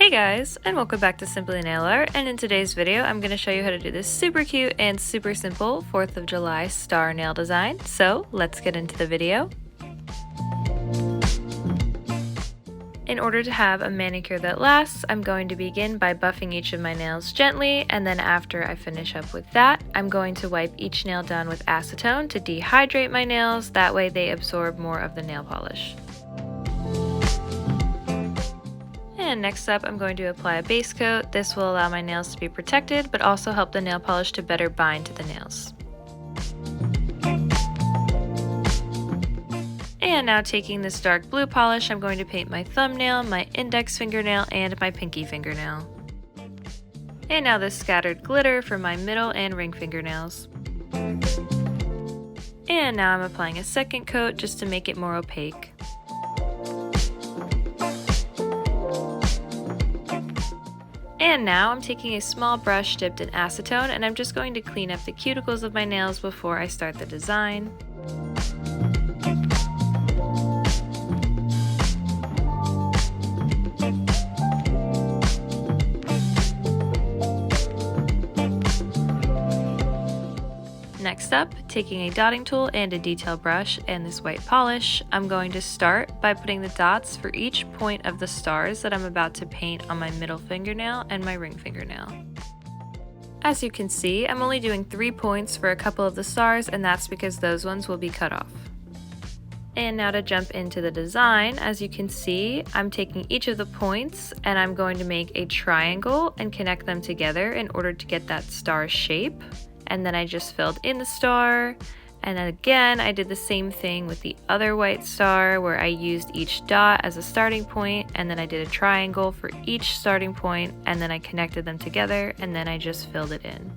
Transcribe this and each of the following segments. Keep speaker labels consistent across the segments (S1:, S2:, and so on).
S1: Hey guys, and welcome back to Simply Nail Art, and in today's video I'm going to show you how to do this super cute and super simple 4th of July star nail design. So let's get into the video. In order to have a manicure that lasts, I'm going to begin by buffing each of my nails gently, and then after I finish up with that, I'm going to wipe each nail down with acetone to dehydrate my nails, that way they absorb more of the nail polish. And next up, I'm going to apply a base coat. This will allow my nails to be protected, but also help the nail polish to better bind to the nails. And now taking this dark blue polish, I'm going to paint my thumbnail, my index fingernail, and my pinky fingernail. And now this scattered glitter for my middle and ring fingernails. And now I'm applying a second coat just to make it more opaque. And now I'm taking a small brush dipped in acetone, and I'm just going to clean up the cuticles of my nails before I start the design. Next up, taking a dotting tool and a detail brush and this white polish, I'm going to start by putting the dots for each point of the stars that I'm about to paint on my middle fingernail and my ring fingernail. As you can see, I'm only doing 3 points for a couple of the stars, and that's because those ones will be cut off. And now to jump into the design, as you can see, I'm taking each of the points and I'm going to make a triangle and connect them together in order to get that star shape. And then I just filled in the star, and then again I did the same thing with the other white star where I used each dot as a starting point, and then I did a triangle for each starting point, and then I connected them together, and then I just filled it in.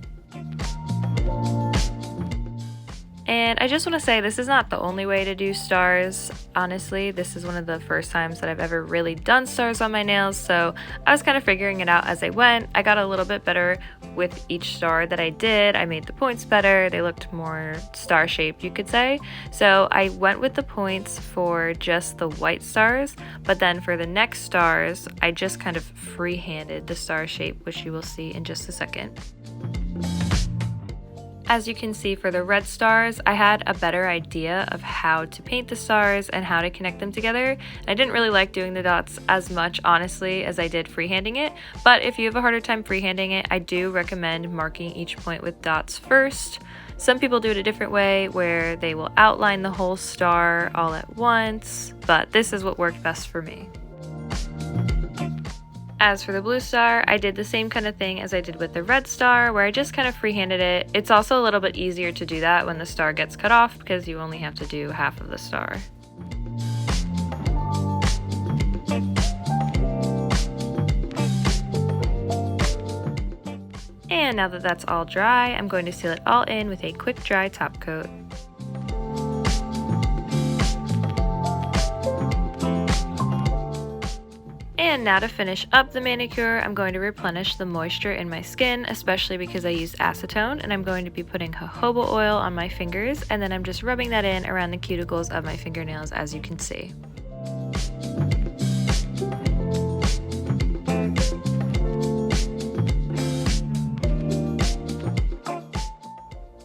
S1: And I just want to say, this is not the only way to do stars. Honestly, this is one of the first times that I've ever really done stars on my nails, so I was kind of figuring it out as I went. I got a little bit better with each star that I did. I made the points better. They looked more star shaped, you could say. So I went with the points for just the white stars, but then for the next stars, I just kind of free-handed the star shape, which you will see in just a second. As you can see for the red stars, I had a better idea of how to paint the stars and how to connect them together. I didn't really like doing the dots as much, honestly, as I did freehanding it, but if you have a harder time freehanding it, I do recommend marking each point with dots first. Some people do it a different way where they will outline the whole star all at once, but this is what worked best for me. As for the blue star, I did the same kind of thing as I did with the red star, where I just kind of freehanded it. It's also a little bit easier to do that when the star gets cut off because you only have to do half of the star. And now that that's all dry, I'm going to seal it all in with a quick dry top coat. And now to finish up the manicure, I'm going to replenish the moisture in my skin, especially because I used acetone, and I'm going to be putting jojoba oil on my fingers, and then I'm just rubbing that in around the cuticles of my fingernails, as you can see.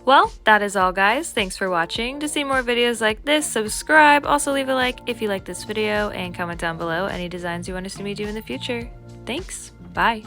S1: Well, that is all guys. Thanks for watching. To see more videos like this, subscribe. Also leave a like if you like this video, and comment down below any designs you want to see me do in the future. Thanks. Bye.